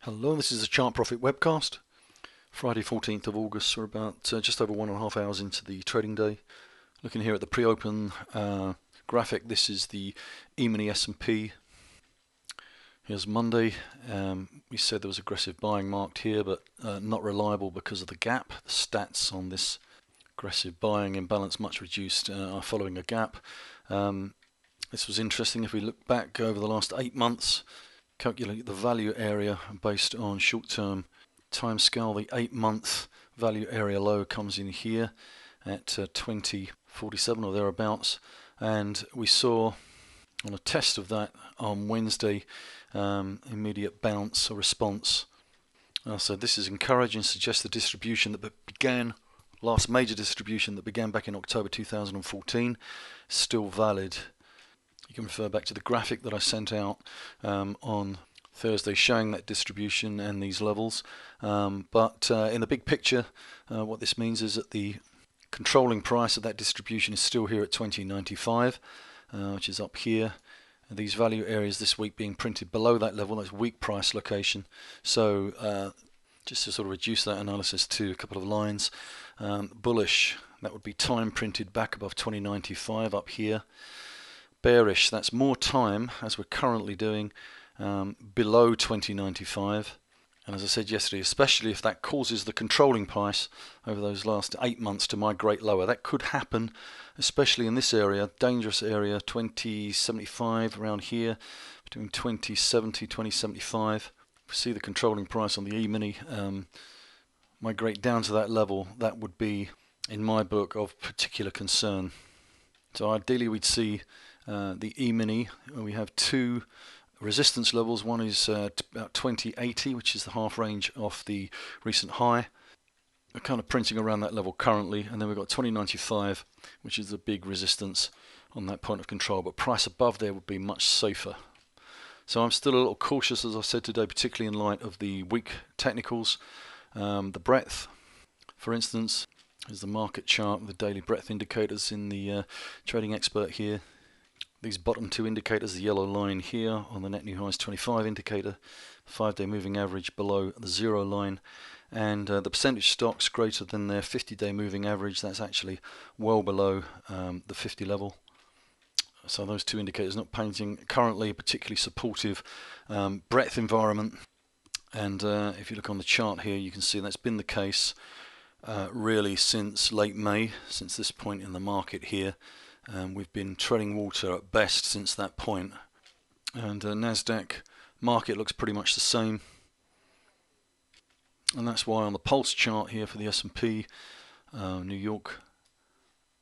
Hello, this is a Chartprofit webcast. Friday 14th of August, we're about just over 1.5 hours into the trading day. Looking here at the pre-open graphic, this is the E-mini S&P. Here's Monday. We said there was aggressive buying marked here, but not reliable because of the gap. The stats on this aggressive buying imbalance much reduced are following a gap. This was interesting. If we look back over the last 8 months, calculate the value area based on short-term time scale. The 8-month value area low comes in here at 2047 or thereabouts, and we saw on a test of that on Wednesday immediate bounce or response. So this is encouraging, suggests the distribution that began, last major distribution that began back in October 2014, is still valid. You can refer back to the graphic that I sent out on Thursday showing that distribution and these levels. But in the big picture, what this means is that the controlling price of that distribution is still here at 2095, which is up here. And these value areas this week being printed below that level, that's weak price location. So just to sort of reduce that analysis to a couple of lines, bullish, that would be time printed back above 2095 up here. Bearish, that's more time, as we're currently doing, below 2095. And as I said yesterday, especially if that causes the controlling price over those last 8 months to migrate lower, that could happen, especially in this area, dangerous area, 2075 around here, between 2070, 2075. If we see the controlling price on the E-mini migrate down to that level, that would be, in my book, of particular concern. So ideally we'd see the E-mini, we have two resistance levels. One is about 2080, which is the half range off the recent high. We're kind of printing around that level currently, and then we've got 2095, which is the big resistance on that point of control, but price above there would be much safer. So I'm still a little cautious, as I said today, particularly in light of the weak technicals. The breadth, for instance, is the market chart with the daily breadth indicators in the trading expert here. These bottom two indicators, the yellow line here on the net new highs 25 indicator, 5-day moving average below the 0 line, and the percentage stocks greater than their 50-day moving average, that's actually well below the 50 level. So those two indicators not painting currently a particularly supportive breadth environment. And if you look on the chart here, you can see that's been the case really since late May, since this point in the market here. We've been treading water at best since that point, and Nasdaq market looks pretty much the same, and that's why on the pulse chart here for the S&P New York,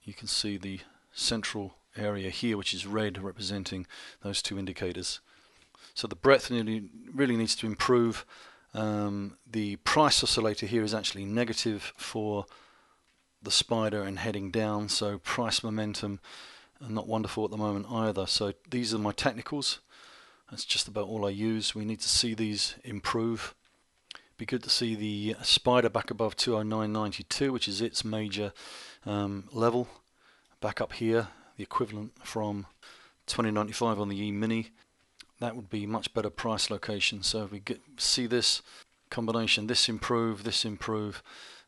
you can see the central area here, which is red, representing those two indicators. So the breadth really needs to improve. The price oscillator here is actually negative for the spider and heading down, so price momentum not wonderful at the moment either. So these are my technicals. That's just about all I use. We need to see these improve. Be good to see the spider back above 209.92, which is its major level. Back up here, the equivalent from 2095 on the E-mini. That would be much better price location. So if we see this combination, this improve,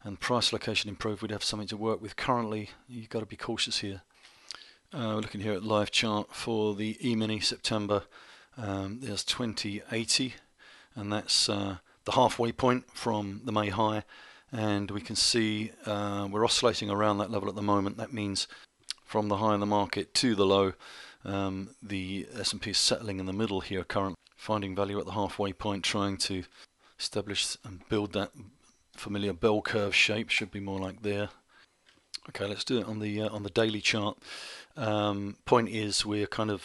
and price location improve, we'd have something to work with. Currently, you've got to be cautious here. We're looking here at live chart for the E-mini September. There's 2080, and that's the halfway point from the May high, and we can see we're oscillating around that level at the moment. That means from the high in the market to the low, the S&P is settling in the middle here currently, finding value at the halfway point, trying to establish and build that familiar bell curve shape. Should be more like there. Okay, let's do it on the daily chart. Point is, we're kind of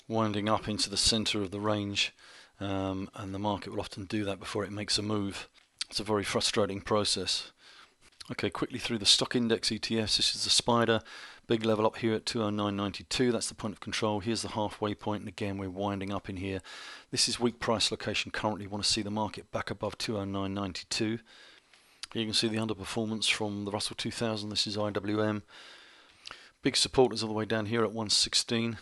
winding up into the center of the range, and the market will often do that before it makes a move. It's a very frustrating process. Okay, quickly through the stock index ETFs. This is the spider, big level up here at 209.92. That's the point of control. Here's the halfway point, and again we're winding up in here. This is weak price location currently. Want to see the market back above 209.92. Here you can see the underperformance from the Russell 2000. This is IWM. Big supporters all the way down here at 116.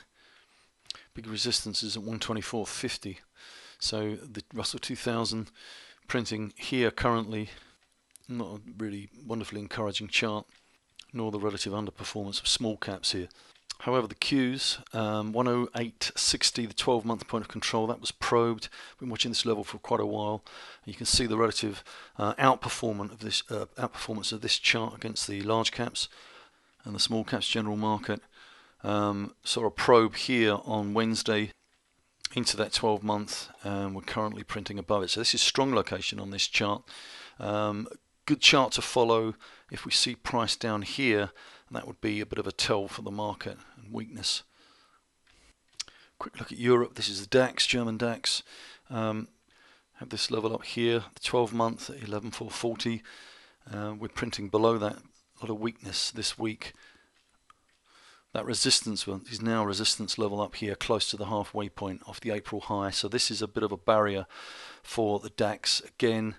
Big resistance is at 124.50. So the Russell 2000 printing here currently, not a really wonderfully encouraging chart, nor the relative underperformance of small caps here. However, the Qs, 108.60, the 12-month point of control, that was probed. Been watching this level for quite a while. You can see the relative outperformance of this chart against the large caps and the small caps general market. Saw a probe here on Wednesday into that 12-month. We're currently printing above it. So this is strong location on this chart. Good chart to follow. If we see price down here, that would be a bit of a tell for the market and weakness. Quick look at Europe. This is the DAX, German DAX. Have this level up here, the 12-month at 11,440. We're printing below that. A lot of weakness this week. That resistance is now resistance level up here, close to the halfway point off the April high. So this is a bit of a barrier for the DAX. Again,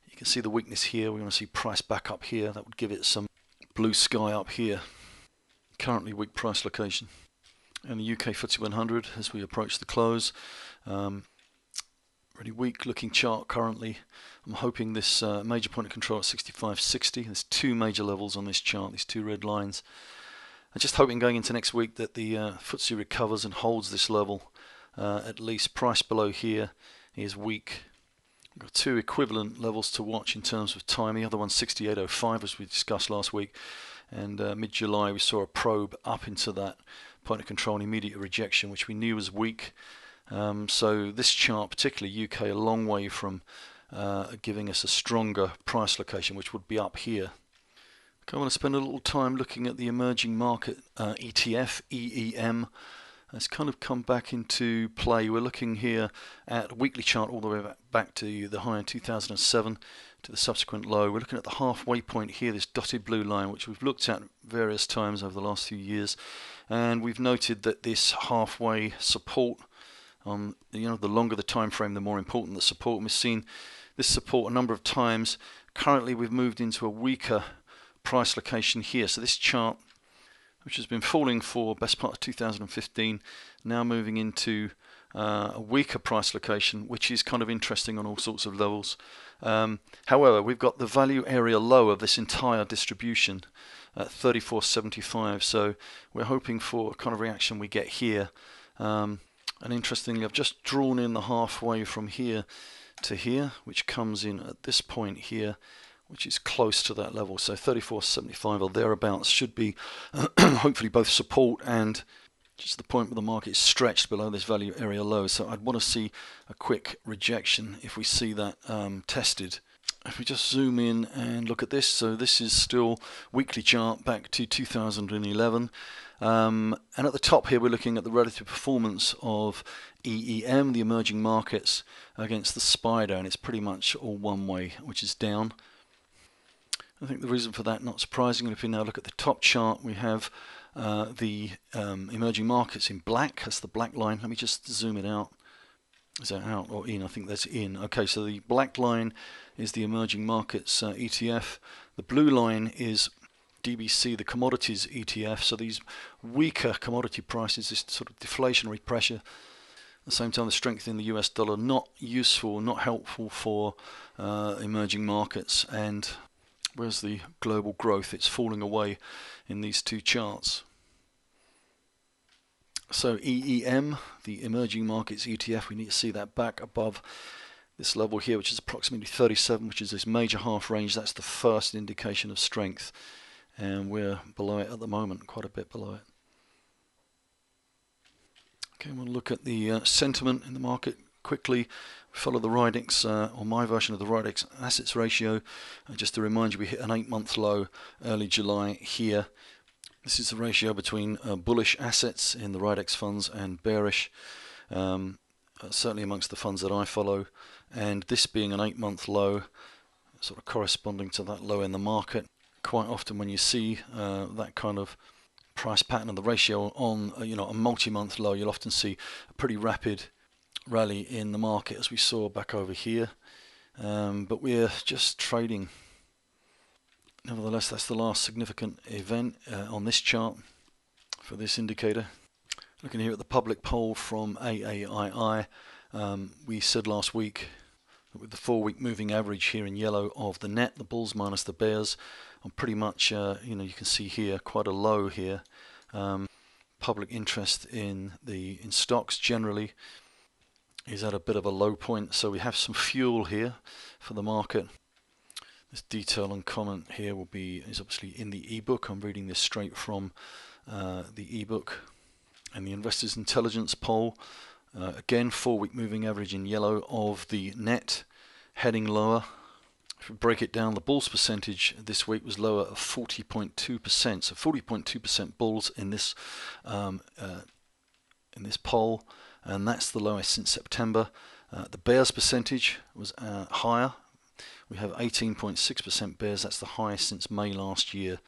you can see the weakness here. We want to see price back up here. That would give it some blue sky up here. Currently weak price location. And the UK FTSE 100 as we approach the close. Really weak looking chart currently. I'm hoping this major point of control at 65.60. There's two major levels on this chart, these two red lines. I'm just hoping going into next week that the FTSE recovers and holds this level. At least price below here is weak. We've got two equivalent levels to watch in terms of time. The other one's 68.05 as we discussed last week. And mid-July we saw a probe up into that point of control and immediate rejection, which we knew was weak. So this chart, particularly UK, a long way from giving us a stronger price location, which would be up here. Okay, I want to spend a little time looking at the emerging market ETF, EEM. It's kind of come back into play. We're looking here at a weekly chart all the way back to the high in 2007 to the subsequent low. We're looking at the halfway point here, this dotted blue line, which we've looked at various times over the last few years, and we've noted that this halfway support, the longer the time frame, the more important the support. And we've seen this support a number of times. Currently, we've moved into a weaker price location here. So this chart, which has been falling for best part of 2015, now moving into a weaker price location, which is kind of interesting on all sorts of levels. However, we've got the value area low of this entire distribution at 34.75, so we're hoping for a kind of reaction we get here. And interestingly, I've just drawn in the halfway from here to here, which comes in at this point here, which is close to that level. So 34.75 or thereabouts should be hopefully both support and just the point where the market is stretched below this value area low. So I'd want to see a quick rejection if we see that tested. If we just zoom in and look at this, so this is still weekly chart back to 2011. And at the top here we're looking at the relative performance of EEM, the emerging markets, against the spider, and it's pretty much all one way, which is down. I think the reason for that, not surprisingly, if we now look at the top chart, we have the emerging markets in black. That's the black line. Let me just zoom it out. Is that out or in? I think that's in. Okay, so the black line is the emerging markets ETF. The blue line is DBC, the commodities ETF. So these weaker commodity prices, this sort of deflationary pressure. At the same time, the strength in the US dollar, not useful, not helpful for emerging markets. And where's the global growth? It's falling away in these two charts. So EEM, the emerging markets ETF, we need to see that back above this level here, which is approximately 37, which is this major half range. That's the first indication of strength, and we're below it at the moment, quite a bit below it. Okay, we'll look at the sentiment in the market quickly. Follow the Ridex, or my version of the Ridex assets ratio. Just to remind you, we hit an 8-month low early July here. This is the ratio between bullish assets in the Ridex funds and bearish, certainly amongst the funds that I follow. And this being an 8-month low, sort of corresponding to that low in the market. Quite often when you see that kind of price pattern of the ratio on a multi-month low, you'll often see a pretty rapid rally in the market, as we saw back over here. But we're just trading. Nevertheless, that's the last significant event on this chart for this indicator. Looking here at the public poll from AAII, We said last week that with the 4-week moving average here in yellow of the net, the bulls minus the bears, I'm pretty much, you can see here quite a low here. Public interest in stocks generally is at a bit of a low point, so we have some fuel here for the market. This detail and comment here is obviously in the ebook. I'm reading this straight from the ebook. And the Investors Intelligence poll, again 4-week moving average in yellow of the net, heading lower. If we break it down, the bulls percentage this week was lower of 40.2%. So 40.2% bulls in this poll, and that's the lowest since September. The bears percentage was higher. We have 18.6% bears. That's the highest since May last year.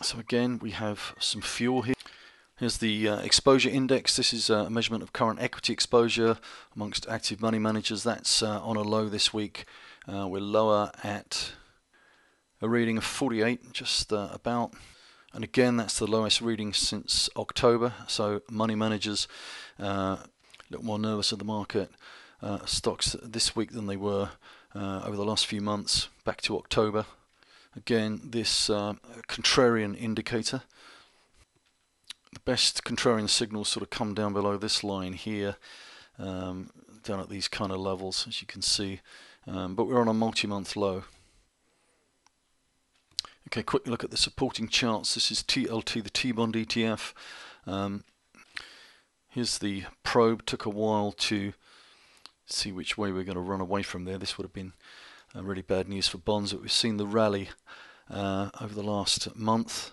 So again, we have some fuel here. Here's the exposure index. This is a measurement of current equity exposure amongst active money managers. That's on a low this week. We're lower at a reading of 48, just about. And again, that's the lowest reading since October. So money managers a little more nervous of the market. Stocks this week than they were over the last few months, back to October. Again, this contrarian indicator. The best contrarian signals sort of come down below this line here, down at these kind of levels, as you can see. But we're on a multi-month low. Okay, quick look at the supporting charts. This is TLT, the T-bond ETF. Here's the probe. Took a while to see which way we're going to run away from there. This would have been really bad news for bonds, but we've seen the rally over the last month.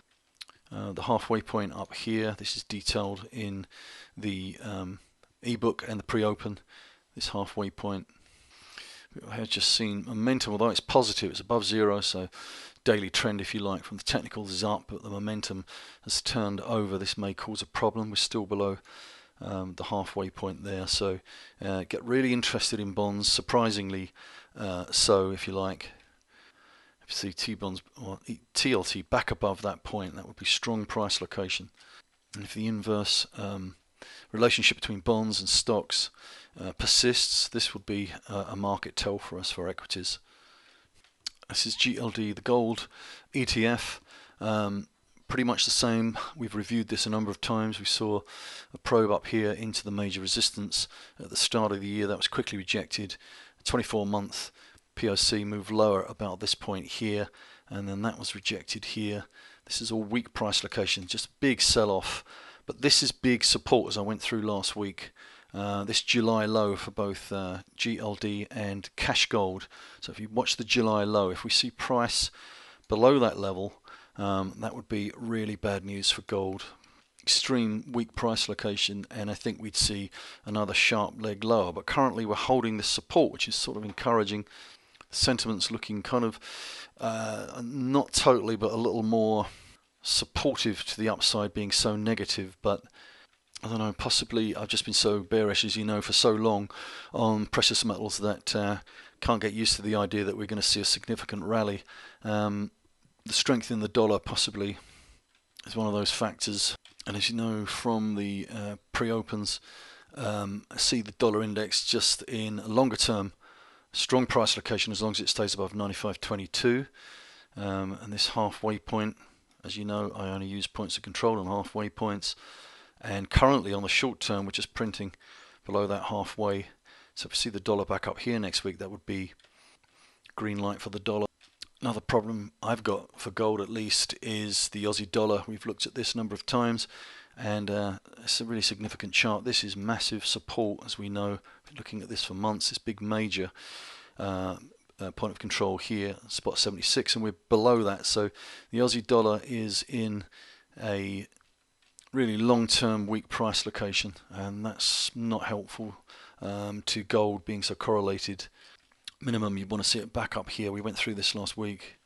The halfway point up here, this is detailed in the ebook and the pre-open, this halfway point. I have just seen momentum, although it's positive, it's above zero, so daily trend, if you like, from the technicals is up, but the momentum has turned over. This may cause a problem. We're still below the halfway point there, so get really interested in bonds, surprisingly so, if you like. If you see T-bonds or TLT back above that point, that would be strong price location. And if the inverse relationship between bonds and stocks persists, this would be a market tell for us for equities. This is GLD, the gold ETF. Pretty much the same. We've reviewed this a number of times. We saw a probe up here into the major resistance at the start of the year. That was quickly rejected. 24-month POC moved lower about this point here, and then that was rejected here. This is all weak price location, just big sell-off. But this is big support, as I went through last week. This July low for both GLD and cash gold. So if you watch the July low, if we see price below that level, that would be really bad news for gold. Extreme weak price location, and I think we'd see another sharp leg lower. But currently we're holding this support, which is sort of encouraging. Sentiment's looking kind of not totally, but a little more supportive to the upside, being so negative. But I don't know, possibly I've just been so bearish, as you know, for so long on precious metals that can't get used to the idea that we're going to see a significant rally. The strength in the dollar possibly is one of those factors. And as you know from the pre-opens, I see the dollar index just in a longer term strong price location as long as it stays above 95.22. And this halfway point, as you know, I only use points of control on halfway points. And currently on the short term, we're just printing below that halfway. So if we see the dollar back up here next week, that would be green light for the dollar. Another problem I've got for gold, at least, is the Aussie dollar. We've looked at this a number of times, and it's a really significant chart. This is massive support, as we know. Looking at this for months, this big major point of control here, spot 76, and we're below that. So the Aussie dollar is in a really long-term weak price location, and that's not helpful to gold being so correlated. Minimum, you want to see it back up here. We went through this last week,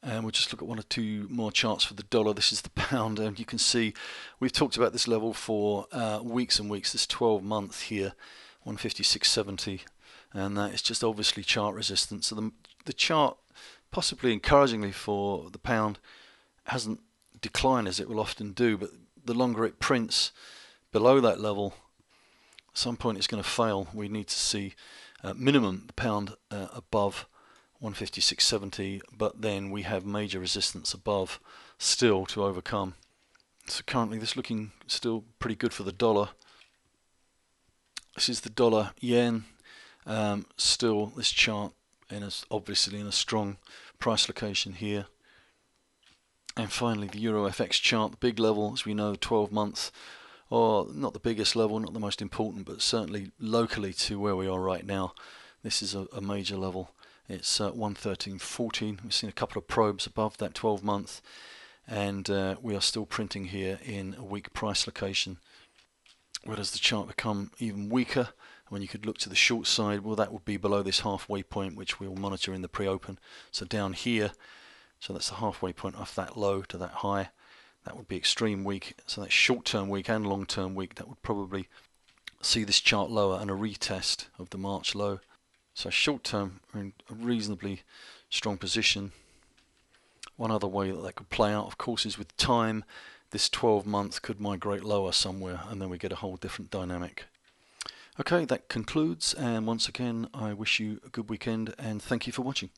and we'll just look at one or two more charts for the dollar. This is the pound, and you can see we've talked about this level for weeks and weeks. This 12-month here, 156.70, and that is just obviously chart resistance. So the chart, possibly encouragingly for the pound, hasn't declined as it will often do, but the longer it prints below that level, some point it's going to fail. We need to see minimum the pound above 156.70, but then we have major resistance above still to overcome. So currently this looking still pretty good for the dollar. This is the dollar yen. Still this chart obviously in a strong price location here. And finally the Euro FX chart, the big level, as we know, 12 months, or not the biggest level, not the most important, but certainly locally to where we are right now. This is a major level. It's 113.14. We've seen a couple of probes above that 12 month, and we are still printing here in a weak price location. Where does the chart become even weaker? When you could look to the short side, well, that would be below this halfway point, which we'll monitor in the pre-open. So down here, so that's the halfway point off that low to that high. That would be extreme weak. So that's short-term weak and long-term weak. That would probably see this chart lower and a retest of the March low. So short-term, we're in a reasonably strong position. One other way that could play out, of course, is with time. This 12 month could migrate lower somewhere, and then we get a whole different dynamic. Okay, that concludes, and once again I wish you a good weekend and thank you for watching.